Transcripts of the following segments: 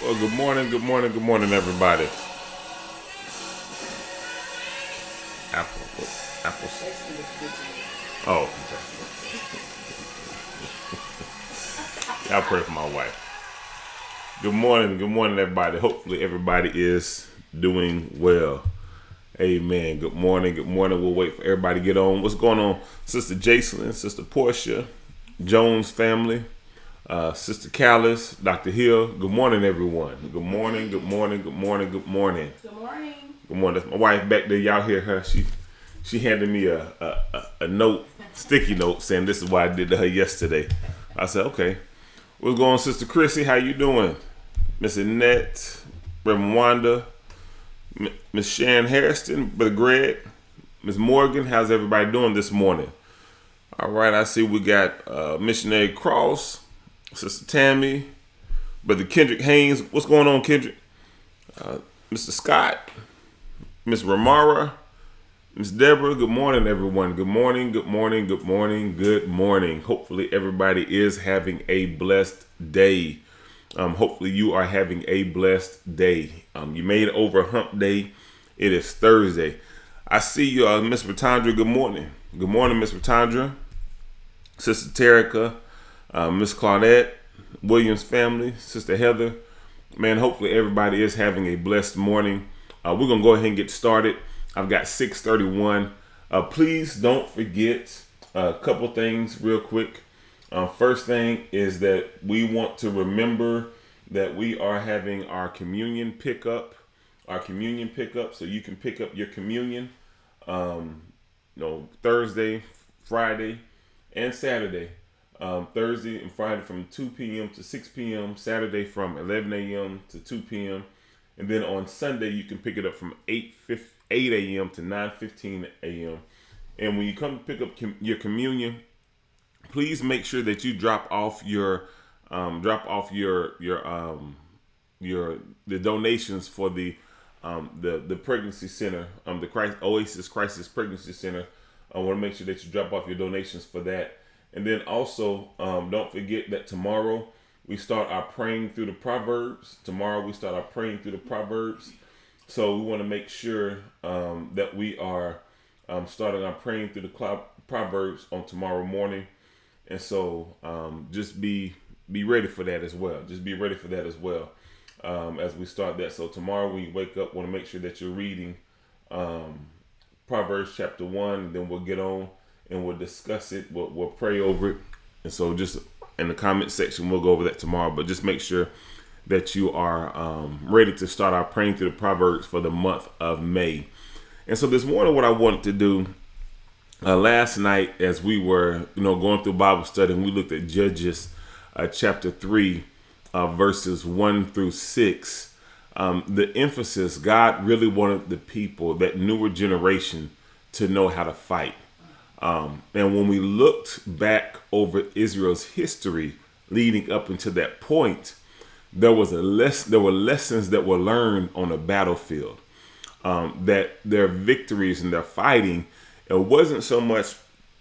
Well, good morning, everybody. Apple, Apple. Oh, okay. I'll pray for my wife. Good morning, everybody. Hopefully, everybody is doing well. Amen. Good morning, good morning. We'll wait for everybody to get on. What's going on, Sister Jacelyn, Sister Portia, Jones family, Sister Callis, Dr. Hill. Good morning, everyone. Good morning, good morning, good morning, good morning. Good morning. Good morning. That's my wife back there. Y'all hear her? She handed me a note, sticky note, saying this is what I did to her yesterday. I said, okay. What's going on, Sister Chrissy? How you doing? Miss Annette, Reverend Wanda, Miss Sharon Harrison, Brother Greg, Miss Morgan. How's everybody doing this morning? All right, I see we got Missionary Cross, Sister Tammy, Brother Kendrick Haynes. What's going on, Kendrick? Mr. Scott, Miss Ramara, Miss Deborah. Good morning, everyone. Good morning, good morning, good morning, good morning. Hopefully, everybody is having a blessed day. Hopefully, you are having a blessed day. You made it over hump day. It is Thursday. I see you, Miss Ratandra. Good morning. Good morning, Miss Ratandra. Sister Terica, Miss Claudette, Williams family, Sister Heather. Man, hopefully everybody is having a blessed morning. We're going to go ahead and get started. I've got 6:31. Please don't forget a couple things real quick. First thing is that we want to remember that we are having our communion pickup. So you can pick up your communion Thursday, Friday, and Saturday. Thursday and Friday from 2 p.m. to 6 p.m. Saturday from 11 a.m. to 2 p.m. And then on Sunday, you can pick it up from 8 a.m. to 9:15 a.m. And when you come to pick up your communion, please make sure that you drop off the donations for the pregnancy center, the Oasis Crisis Pregnancy Center. I want to make sure that you drop off your donations for that. And then also, don't forget that tomorrow we start our praying through the Proverbs. So we want to make sure that we are starting our praying through the Proverbs on tomorrow morning. And so just be ready for that as well. As we start that. So tomorrow when you wake up, want to make sure that you're reading Proverbs chapter 1, and then we'll get on and we'll discuss it. We'll pray over it. And so just in the comment section, we'll go over that tomorrow. But just make sure that you are ready to start our praying through the Proverbs for the month of May. And so this morning, what I wanted to do last night, as we were going through Bible study, and we looked at Judges chapter 3, verses 1 through 6. The emphasis, God really wanted the people, that newer generation, to know how to fight. And when we looked back over Israel's history leading up until that point, there were lessons that were learned on the battlefield. That their victories and their fighting, it wasn't so much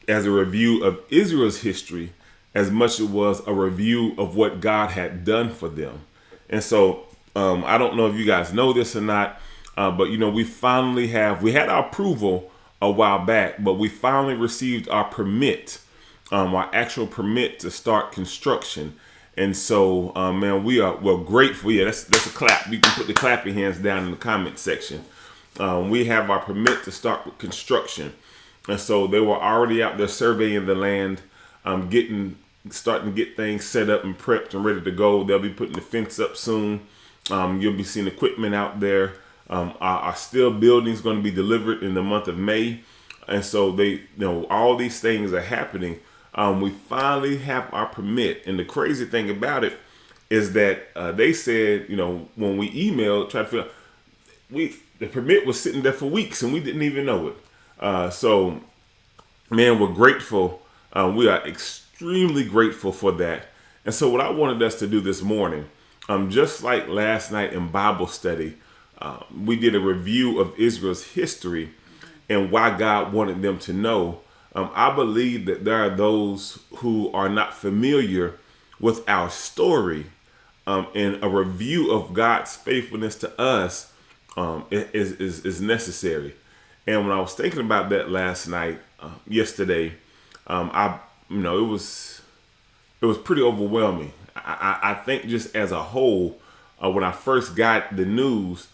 as a review of Israel's history as much as it was a review of what God had done for them. And so I don't know if you guys know this or not, but we had our approval a while back, but we finally received our permit, our actual permit to start construction. And so, man, we're grateful. Yeah, that's a clap. You can put the clapping hands down in the comment section. We have our permit to start with construction. And so they were already out there surveying the land, starting to get things set up and prepped and ready to go. They'll be putting the fence up soon. You'll be seeing equipment out there. Our steel building is going to be delivered in the month of May. And so all these things are happening. We finally have our permit. And the crazy thing about it is that they said, when we emailed, tried to figure out, the permit was sitting there for weeks and we didn't even know it. So, man, we're grateful. We are extremely grateful for that. And so what I wanted us to do this morning, just like last night in Bible study, we did a review of Israel's history and why God wanted them to know. I believe that there are those who are not familiar with our story, and a review of God's faithfulness to us is necessary. And when I was thinking about that last night, yesterday, I it was pretty overwhelming. I think just as a whole, when I first got the news,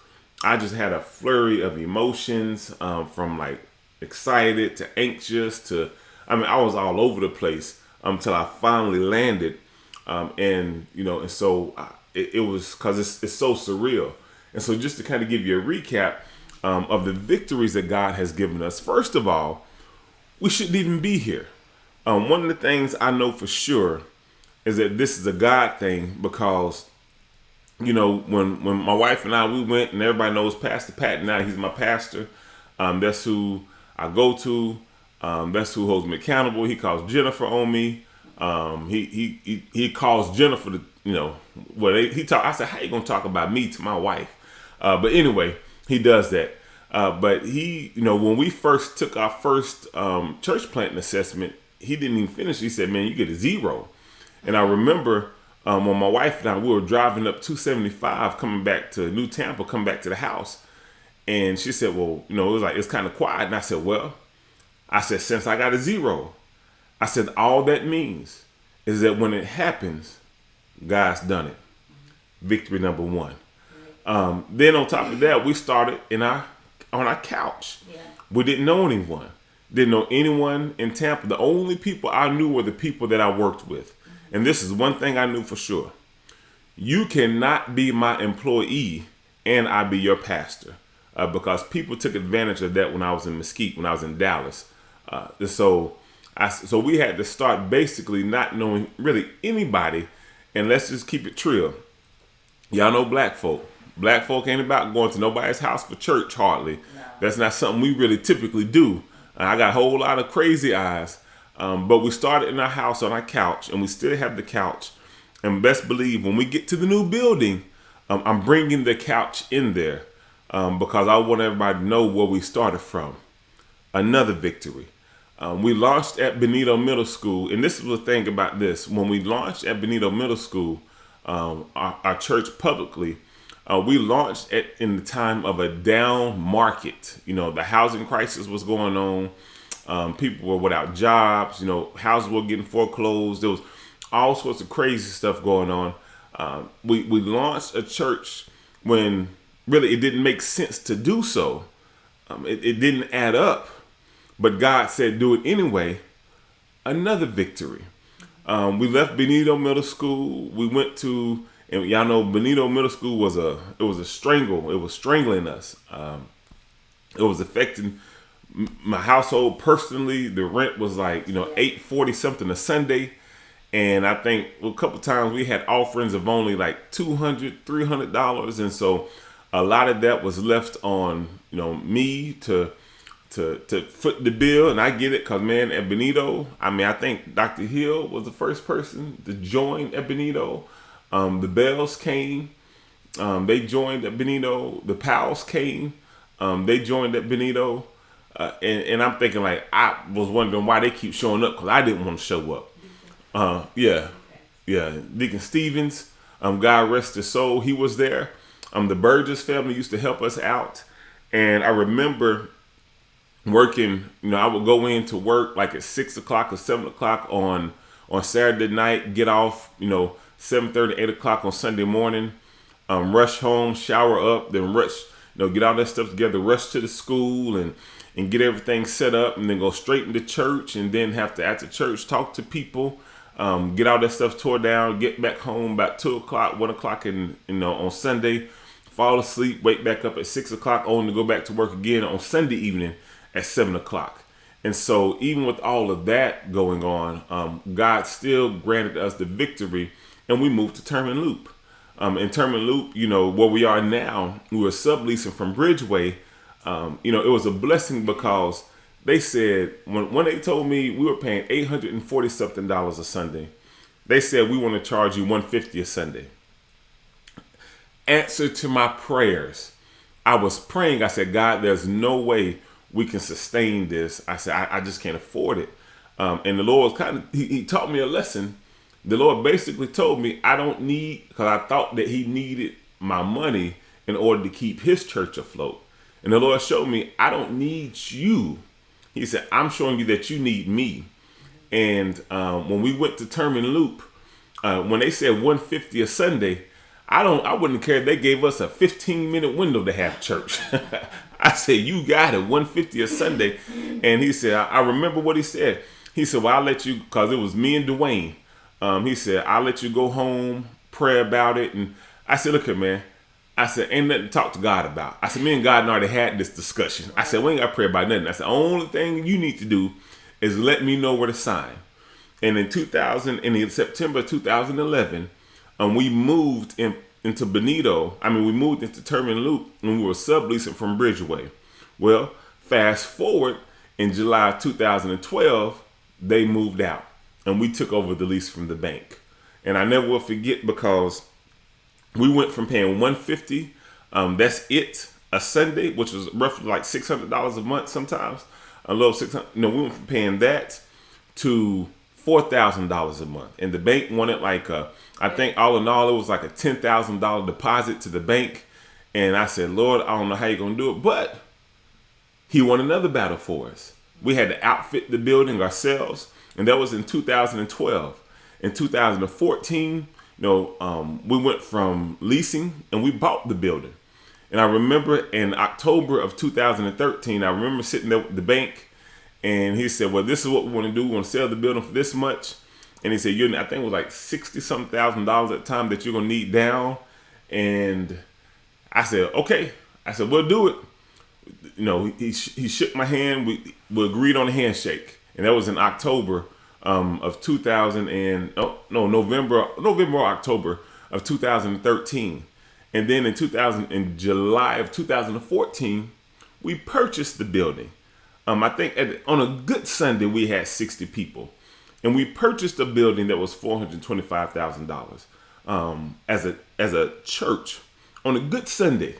I just had a flurry of emotions, from like excited to anxious to, I was all over the place until I finally landed. And so it was because it's so surreal. And so just to kind of give you a recap of the victories that God has given us, first of all, we shouldn't even be here. One of the things I know for sure is that this is a God thing because, when my wife and I, we went, and everybody knows Pastor Pat now, he's my pastor. That's who I go to. That's who holds me accountable. He calls Jennifer on me. He calls Jennifer to, I said, how you going to talk about me to my wife? But anyway, he does that. But he, when we first took our first church planting assessment, he didn't even finish. He said, man, you get a 0. And I remember when my wife and I, we were driving up 275 coming back to New Tampa, coming back to the house. And she said, well, it was like, it's kind of quiet. And I said, since I got a 0, I said, all that means is that when it happens, God's done it. Victory number 1. Then on top of that, we started on our couch. Yeah. We didn't know anyone. Didn't know anyone in Tampa. The only people I knew were the people that I worked with. And this is one thing I knew for sure. You cannot be my employee and I be your pastor. Because people took advantage of that when I was in Mesquite, when I was in Dallas. So we had to start basically not knowing really anybody. And let's just keep it real. Y'all know black folk. Black folk ain't about going to nobody's house for church hardly. No. That's not something we really typically do. I got a whole lot of crazy eyes. But we started in our house on our couch, and we still have the couch. And best believe when we get to the new building, I'm bringing the couch in there because I want everybody to know where we started from. Another victory. We launched at Benito Middle School, and this is the thing about this. When we launched at Benito Middle School, our church publicly, we launched in the time of a down market. The housing crisis was going on. People were without jobs. Houses were getting foreclosed. There was all sorts of crazy stuff going on. We launched a church when really it didn't make sense to do so. It didn't add up. But God said, do it anyway. Another victory. We left Benito Middle School. We went to, and y'all know Benito Middle School was a strangle. It was strangling us. It was affecting my household personally. The rent was like, $840 something a Sunday. And I think a couple times we had offerings of only like $200, $300. And so a lot of that was left on, me to foot the bill. And I get it because, man, at Benito, I think Dr. Hill was the first person to join at Benito. The Bells came. They joined at Benito. The Powells came. They joined at Benito. And I'm thinking, like, I was wondering why they keep showing up because I didn't want to show up. Yeah. Deacon Stevens, God rest his soul, he was there. The Burgess family used to help us out. And I remember working, I would go in to work like at 6 o'clock or 7 o'clock on Saturday night, get off, 7:30, 8 o'clock on Sunday morning, rush home, shower up, then rush, get all that stuff together, rush to the school and get everything set up, and then go straight into church, and then have to, after church, talk to people, get all that stuff tore down, get back home about 2 o'clock, 1 o'clock on Sunday, fall asleep, wake back up at 6 o'clock, only to go back to work again on Sunday evening at 7 o'clock. And so even with all of that going on, God still granted us the victory, and we moved to Terman Loop. In Terman Loop, where we are now, we were subleasing from Bridgeway. It was a blessing because they said, when they told me we were paying $840 something a Sunday, they said, we want to charge you $150 a Sunday. Answer to my prayers. I was praying. I said, God, there's no way we can sustain this. I said, I just can't afford it. And the Lord was he taught me a lesson. the Lord basically told me I don't need, because I thought that he needed my money in order to keep his church afloat. And the Lord showed me I don't need you. He said, I'm showing you that you need me. And when we went to Terman Loop, when they said 150 a Sunday, I wouldn't care if they gave us a 15-minute window to have church. I said, you got it, 150 a Sunday. And he said, I remember what he said. He said, well, I'll let you, because it was me and Dwayne. He said, I'll let you go home, pray about it. And I said, look here, man. I said, ain't nothing to talk to God about. I said, me and God already had this discussion. I said, we ain't got to pray about nothing. I said, the only thing you need to do is let me know where to sign. And in September 2011, we moved into Bonito. We moved into Terman Loop when we were subleasing from Bridgeway. Well, fast forward in July 2012, they moved out and we took over the lease from the bank. And I never will forget, because we went from paying $150, that's it, a Sunday, which was roughly like $600 a month sometimes, a little $600. We went from paying that to $4,000 a month. And the bank wanted I think all in all, it was like a $10,000 deposit to the bank. And I said, Lord, I don't know how you're going to do it. But he won another battle for us. We had to outfit the building ourselves. And that was in 2012. In 2014, we went from leasing and we bought the building. And I remember in October of 2013, I remember sitting there with the bank, and he said, well, this is what we want to do. We want to sell the building for this much. And he said, I think it was like $60-some thousand at the time that you're going to need down. And I said, okay. I said, we'll do it. He shook my hand. We agreed on a handshake. And that was in October of 2000 and November or October of 2013. And then in July of 2014, we purchased the building. I think on a good Sunday we had 60 people, and we purchased a building that was $425,000. As a church, on a good Sunday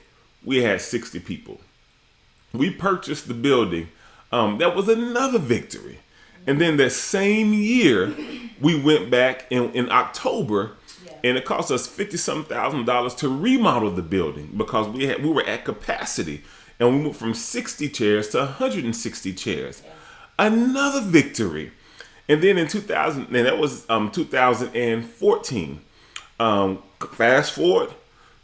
we had 60 people. We purchased the building. That was another victory. And then that same year, we went back in October, and it cost us $50-some thousand to remodel the building, because we were at capacity, and we went from 60 chairs to 160 chairs. Another victory. And then in 2014. Fast forward,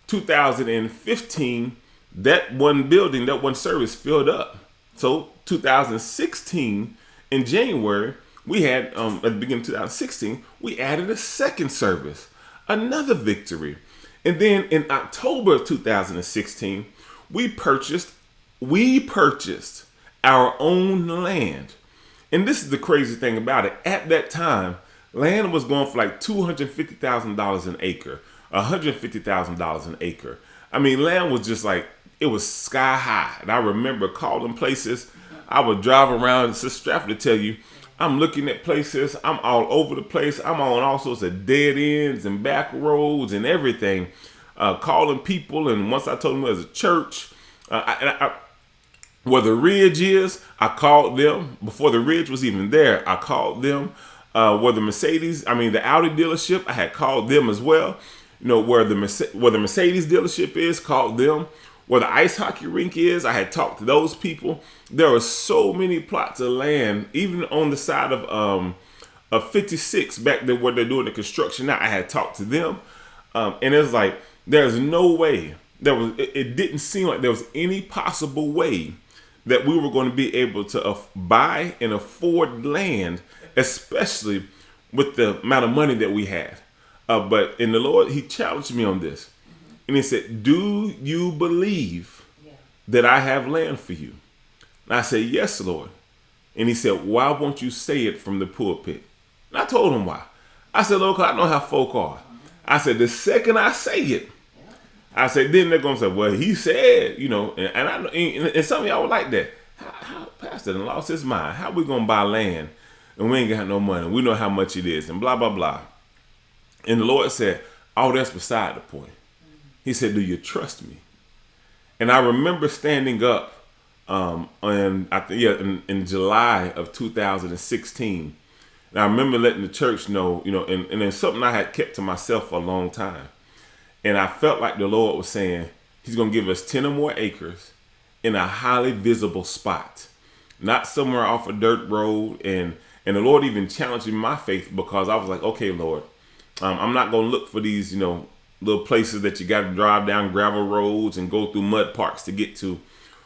2015, that one building, that one service filled up. So 2016. In January, we had, at the beginning of 2016, we added a second service, another victory. And then in October of 2016, we purchased our own land. And this is the crazy thing about it. At that time, land was going for like $250,000 an acre, $150,000 an acre. Land was just like, it was sky high. And I remember calling places. I would drive around Sister Stratford to tell you, I'm looking at places. I'm all over the place. I'm on all sorts of dead ends and back roads and everything, calling people. And once I told them it was a church, where the Ridge is, I called them. Before the Ridge was even there, I called them. Where the the Audi dealership, I had called them as well. Where the Mercedes dealership is, called them. Where the ice hockey rink is, I had talked to those people. There were so many plots of land, even on the side of 56 back there where they're doing the construction now. I had talked to them, and it's like there's no way it didn't seem like there was any possible way that we were going to be able to buy and afford land, especially with the amount of money that we had. But in the Lord, He challenged me on this. And He said, do you believe that I have land for you? And I said, yes, Lord. And He said, why won't you say it from the pulpit? And I told Him why. I said, Lord, 'cause I know how folk are. I said, the second I say it, I said, then they're going to say, well, he said, and I know, and some of y'all were like that. How Pastor done lost his mind. How we going to buy land and we ain't got no money? We know how much it is and blah, blah, blah. And the Lord said, oh, that's beside the point. He said, do you trust me? And I remember standing up in July of 2016. And I remember letting the church know, and it's something I had kept to myself for a long time. And I felt like the Lord was saying, He's going to give us 10 or more acres in a highly visible spot, not somewhere off a dirt road. And the Lord even challenged my faith, because I was like, okay, Lord, I'm not going to look for these, little places that you got to drive down gravel roads and go through mud parks to get to.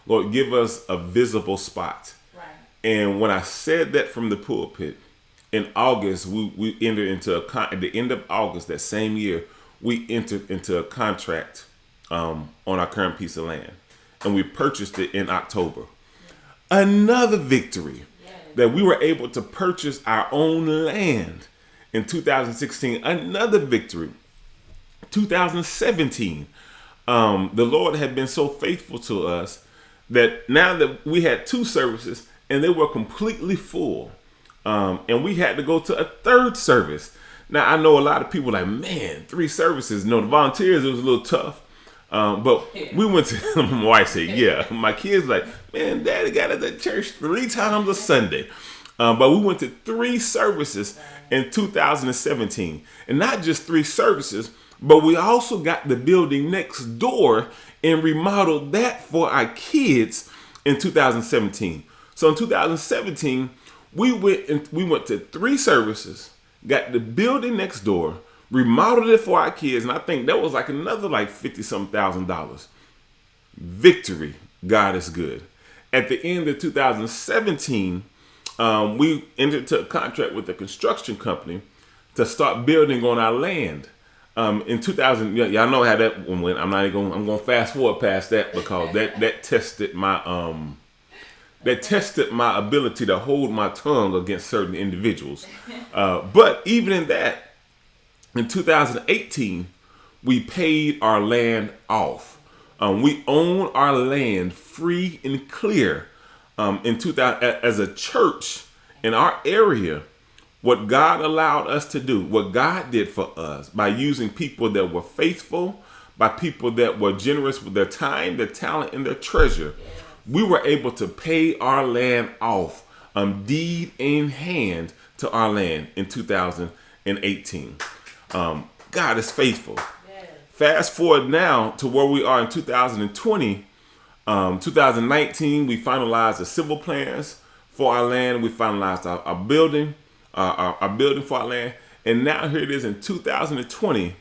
Lord, give us a visible spot. Right. And when I said that from the pulpit, in August, we entered into at the end of August that same year, we entered into a contract on our current piece of land, and we purchased it in October. Another victory that we were able to purchase our own land in 2016. Another victory. 2017, the Lord had been so faithful to us that now that we had 2 services and they were completely full, and we had to go to a 3rd service. Now, I know a lot of people like, man, 3 services. The volunteers, it was a little tough. But we went to, my wife said, yeah. My kids like, man, Daddy got us at church 3 times a Sunday. But we went to 3 services in 2017. And not just 3 services, but we also got the building next door and remodeled that for our kids in 2017. So in 2017, we went to 3 services, got the building next door, remodeled it for our kids, and I think that was like another like $50-some thousand. Victory. God is good. At the end of 2017, we entered into a contract with a construction company to start building on our land. In 2000, y'all know how that one went. I'm going to fast forward past that, because that tested my ability to hold my tongue against certain individuals. But even in that, in 2018, we paid our land off. We own our land free and clear. In 2000, as a church in our area, what God allowed us to do, what God did for us by using people that were faithful, by people that were generous with their time, their talent, and their treasure, we were able to pay our land off, deed in hand to our land in 2018. God is faithful. Yes. Fast forward now to where we are in 2020. 2019, we finalized the civil plans for our land. We finalized our building, our building for our land. And now here it is in 2020.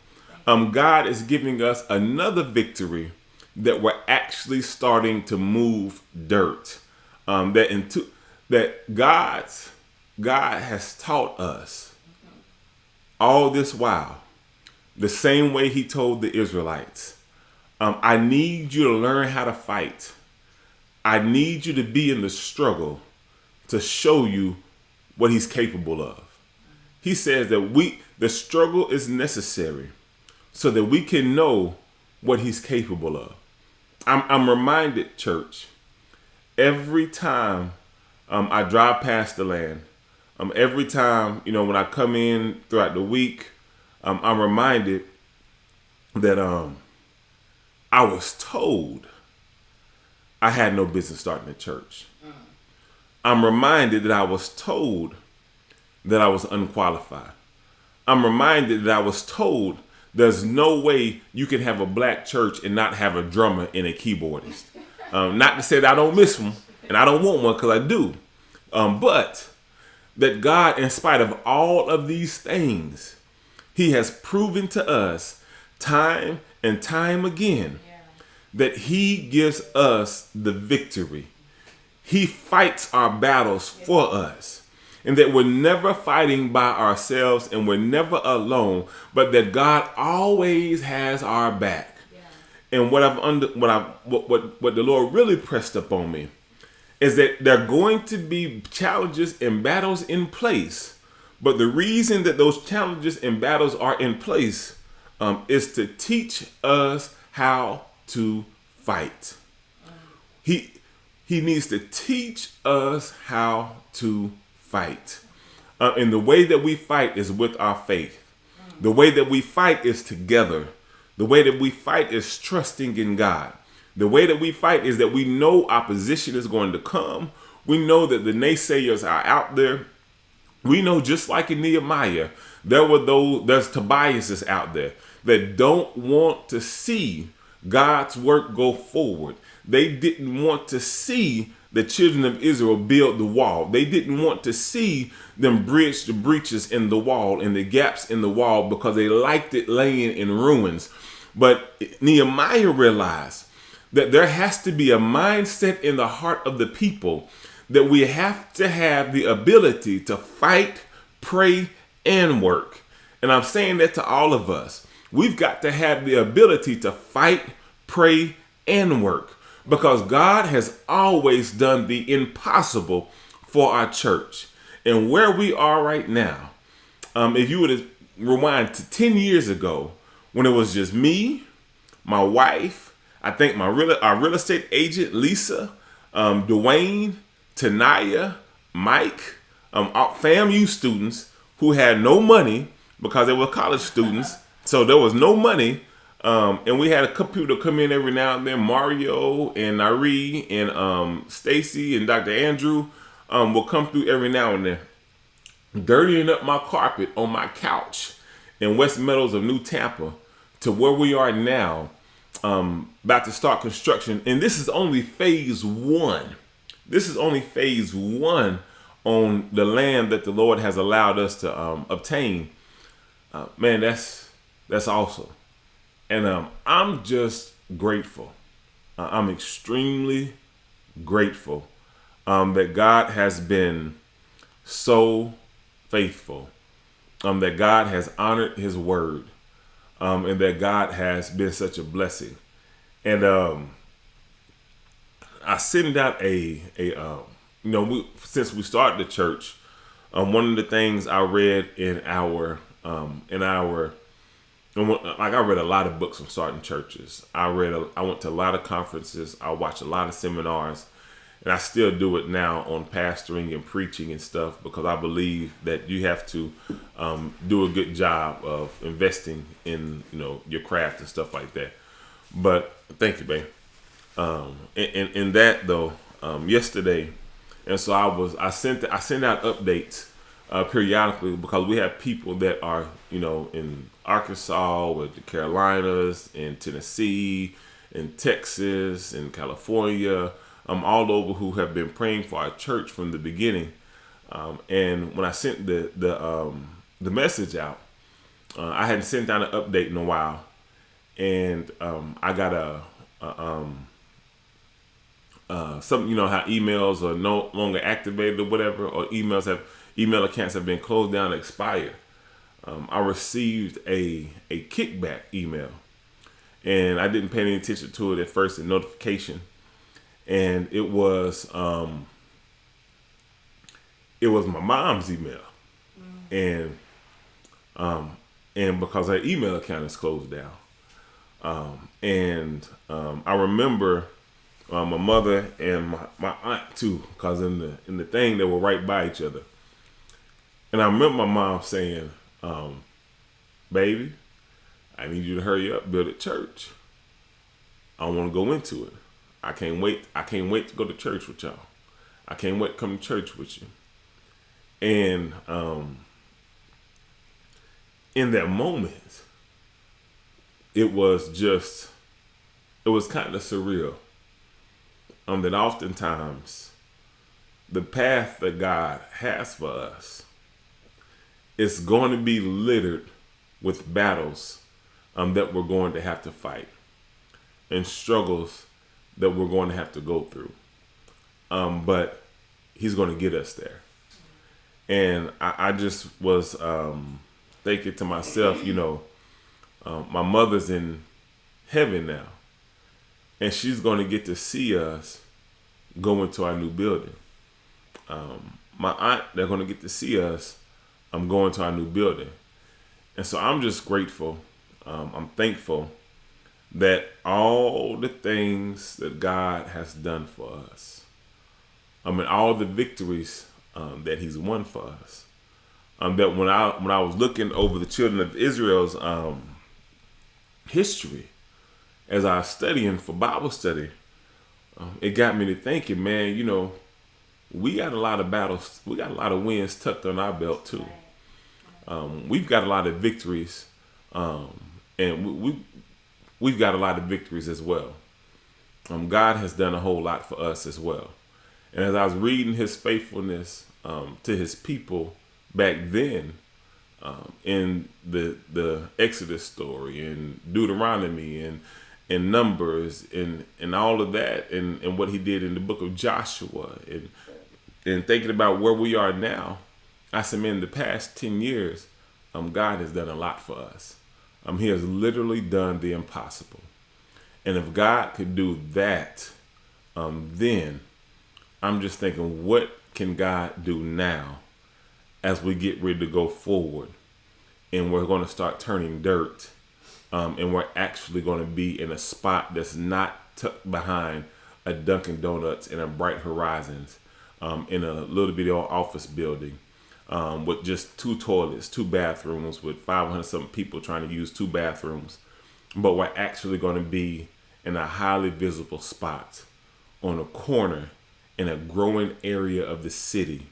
God is giving us another victory that we're actually starting to move dirt. That God has taught us all this while, the same way He told the Israelites, I need you to learn how to fight. I need you to be in the struggle to show you what He's capable of. He says that the struggle is necessary so that we can know what He's capable of. I'm reminded, church, every time I drive past the land, every time, when I come in throughout the week, I'm reminded that I was told I had no business starting a church. I'm reminded that I was told that I was unqualified. I'm reminded that I was told there's no way you can have a black church and not have a drummer and a keyboardist. Not to say that I don't miss one, and I don't want one, because I do. But that God, in spite of all of these things, He has proven to us time and time again that He gives us the victory. He fights our battles for us. And that we're never fighting by ourselves and we're never alone, but that God always has our back. Yeah. And what the Lord really pressed upon me is that there are going to be challenges and battles in place. But the reason that those challenges and battles are in place is to teach us how to fight. He needs to teach us how to fight. And the way that we fight is with our faith. The way that we fight is together. The way that we fight is trusting in God. The way that we fight is that we know opposition is going to come. We know that the naysayers are out there. We know, just like in Nehemiah, there's Tobiases out there that don't want to see God's work go forward. They didn't want to see the children of Israel build the wall. They didn't want to see them bridge the breaches in the wall and the gaps in the wall because they liked it laying in ruins. But Nehemiah realized that there has to be a mindset in the heart of the people that we have to have the ability to fight, pray, and work. And I'm saying that to all of us. We've got to have the ability to fight, pray, and work, because God has always done the impossible for our church. And where we are right now, if you were to rewind to 10 years ago, when it was just me, my wife, I think our real estate agent, Lisa, Dwayne, Tanaya, Mike, FAMU students who had no money because they were college students. So there was no money. And we had a couple people to come in every now and then. Mario and Nari and Stacy and Dr. Andrew will come through every now and then, dirtying up my carpet on my couch in West Meadows of New Tampa to where we are now, about to start construction. And this is only phase one. This is only phase one on the land that the Lord has allowed us to obtain. Man, that's awesome. And I'm just grateful. I'm extremely grateful that God has been so faithful, that God has honored his word, and that God has been such a blessing. And I send out since we started the church, one of the things I read I read a lot of books on starting churches. I went to a lot of conferences. I watched a lot of seminars, and I still do it now on pastoring and preaching and stuff, because I believe that you have to do a good job of investing in your craft and stuff like that. But thank you, babe. In that though, yesterday, and so I sent out updates periodically, because we have people that are in Arkansas, with the Carolinas, in Tennessee, in Texas, in California, all over, who have been praying for our church from the beginning. And when I sent the message out, I hadn't sent out an update in a while, and I got something, how emails are no longer activated or whatever, or email accounts have been closed down, expired. I received a kickback email, and I didn't pay any attention to it at first, a notification, and it was my mom's email, and because her email account is closed down, and I remember my mother and my aunt too, because in the thing they were right by each other. And I remember my mom saying, baby, I need you to hurry up, build a church. I want to go into it. I can't wait to go to church with y'all. I can't wait to come to church with you. And in that moment, it was kind of surreal. That oftentimes the path that God has for us is going to be littered with battles that we're going to have to fight, and struggles that we're going to have to go through. But he's going to get us there. And I just was thinking to myself, my mother's in heaven now, and she's going to get to see us go into our new building. My aunt, they're going to get to see us going to our new building. And so I'm just grateful. I'm thankful that all the things that God has done for us, and all the victories that he's won for us, that when I was looking over the children of Israel's history, as I was studying for Bible study, it got me to thinking, man, we got a lot of battles. We got a lot of wins tucked on our belt too. We've got a lot of victories, and we've got a lot of victories as well. God has done a whole lot for us as well. And as I was reading His faithfulness to His people back then, in the Exodus story and Deuteronomy and Numbers and all of that, and what He did in the book of Joshua, and thinking about where we are now, I said, man, the past 10 years, God has done a lot for us. He has literally done the impossible. And if God could do that, then I'm just thinking, what can God do now as we get ready to go forward? And we're going to start turning dirt. And we're actually going to be in a spot that's not tucked behind a Dunkin' Donuts and a Bright Horizons, in a little bitty old office building, with just 2 toilets, 2 bathrooms, with 500 something people trying to use 2 bathrooms. But we're actually going to be in a highly visible spot on a corner in a growing area of the city,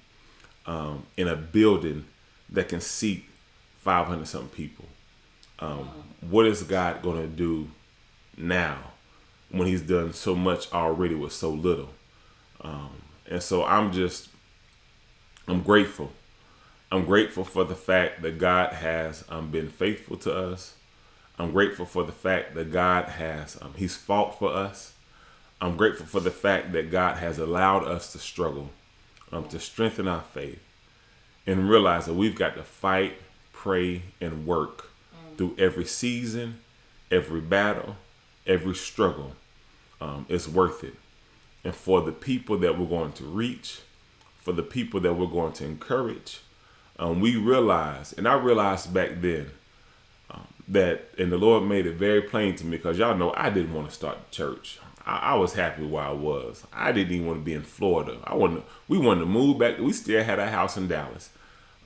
in a building that can seat 500 something people. What is God going to do now when He's done so much already with so little? And so I'm grateful. I'm grateful for the fact that God has been faithful to us. I'm grateful for the fact that God has, He's fought for us. I'm grateful for the fact that God has allowed us to struggle, to strengthen our faith, and realize that we've got to fight, pray, and work through every season, every battle, every struggle. It's worth it. And for the people that we're going to reach, for the people that we're going to encourage, we realize, and I realized back then, that, and the Lord made it very plain to me, because y'all know I didn't want to start the church. I was happy where I was. I didn't even want to be in Florida. We wanted to move back. We still had a house in Dallas.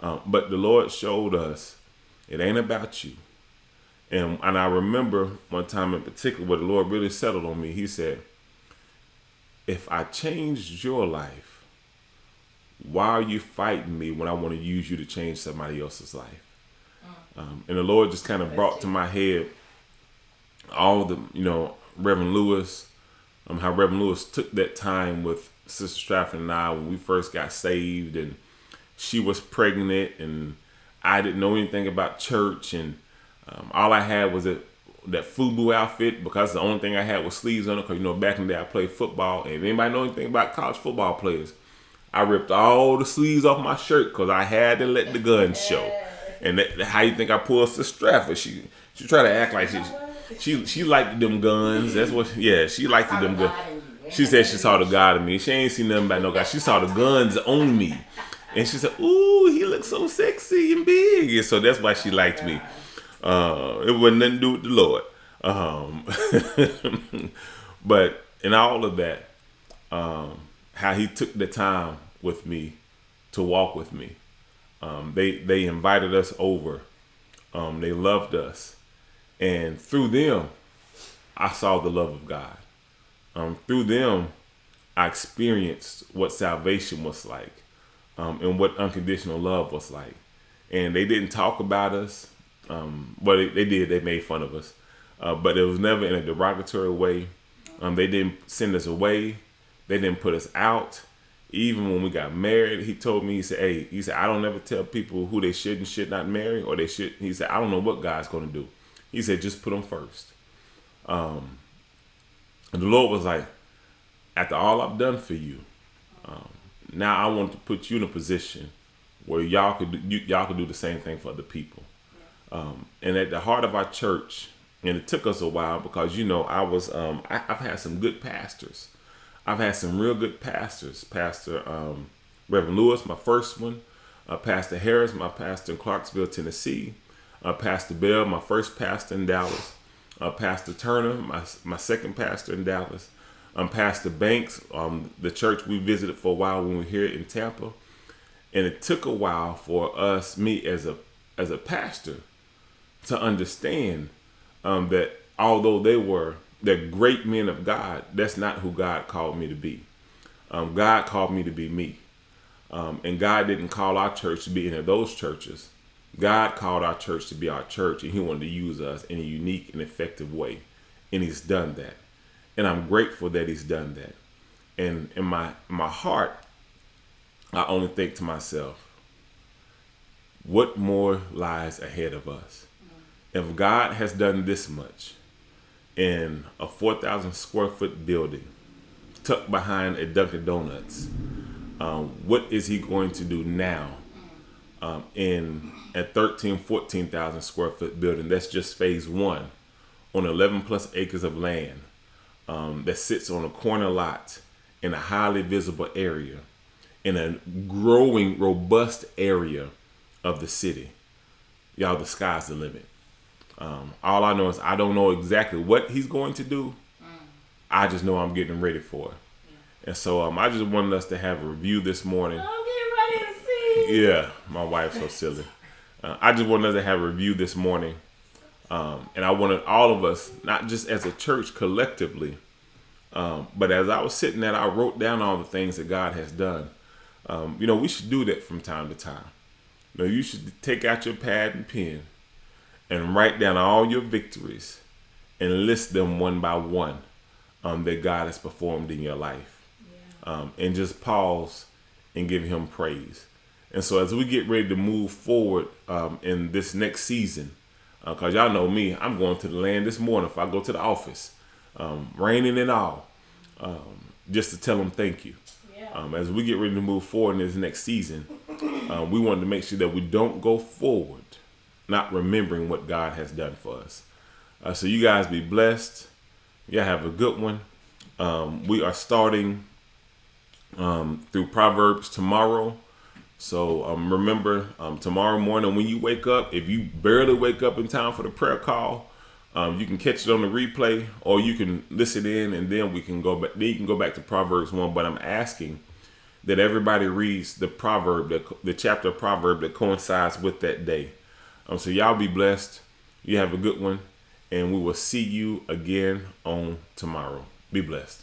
But the Lord showed us it ain't about you. And I remember one time in particular where the Lord really settled on me. He said, if I changed your life, why are you fighting me when I want to use you to change somebody else's life? And the Lord just kind of brought to my head all the, Reverend Lewis, how Reverend Lewis took that time with Sister Stratford and I when we first got saved, and she was pregnant, and I didn't know anything about church, and all I had was that FUBU outfit, because the only thing I had was sleeves on it, because back in the day I played football, and if anybody know anything about college football players, I ripped all the sleeves off my shirt because I had to let the guns show. And how you think I pulled Sister Stratford? She tried to act like she liked them guns. That's what. Yeah, she liked them guns. She said she saw the God in me. She ain't seen nothing about no God. She saw the guns on me, and she said, "Ooh, he looks so sexy and big." And so that's why she liked me. It wasn't nothing to do with the Lord. But in all of that, how He took the time with me to walk with me. They invited us over. They loved us. And through them, I saw the love of God. Through them, I experienced what salvation was like, and what unconditional love was like. And they didn't talk about us. But they did. They made fun of us. But it was never in a derogatory way. They didn't send us away. They didn't put us out. Even when we got married, he told me, he said, I don't ever tell people who they should and should not marry, or they should. He said, I don't know what God's going to do. He said, just put them first. And the Lord was like, after all I've done for you, now I want to put you in a position where y'all could do the same thing for other people. And at the heart of our church, and it took us a while because I've had some good pastors. I've had some real good pastors. Pastor Reverend Lewis, my first one. Pastor Harris, my pastor in Clarksville, Tennessee. Pastor Bell, my first pastor in Dallas. Pastor Turner, my second pastor in Dallas. Pastor Banks, the church we visited for a while when we were here in Tampa. And it took a while for me as a pastor, to understand that although they're great men of God, that's not who God called me to be. God called me to be me. And God didn't call our church to be any of those churches. God called our church to be our church, and he wanted to use us in a unique and effective way. And he's done that. And I'm grateful that he's done that. And in my heart, I only think to myself, what more lies ahead of us? If God has done this much in a 4,000 square foot building tucked behind a Dunkin' Donuts, what is he going to do now in a 14,000 square foot building? That's just phase one on 11 plus acres of land that sits on a corner lot in a highly visible area in a growing, robust area of the city. Y'all, the sky's the limit. All I know is I don't know exactly what he's going to do. I just know I'm getting ready for it. And so I just wanted us to have a review this morning. I'm getting ready to see. Yeah, my wife's so silly. I just wanted us to have a review this morning. And I wanted all of us, not just as a church collectively, but as I was sitting there, I wrote down all the things that God has done. We should do that from time to time. You should take out your pad and pen and write down all your victories and list them one by one that God has performed in your life. And just pause and give him praise. And so as we get ready to move forward in this next season, because y'all know me, I'm going to the land this morning if I go to the office, raining and all, just to tell him thank you. As we get ready to move forward in this next season, we wanted to make sure that we don't go forward not remembering what God has done for us. So you guys be blessed. Yeah, have a good one. We are starting through Proverbs tomorrow. So remember, tomorrow morning when you wake up, if you barely wake up in time for the prayer call, you can catch it on the replay, or you can listen in, and then we can go back. Then you can go back to Proverbs 1. But I'm asking that everybody reads the the chapter of Proverb that coincides with that day. So y'all be blessed. You have a good one, and we will see you again on tomorrow. Be blessed.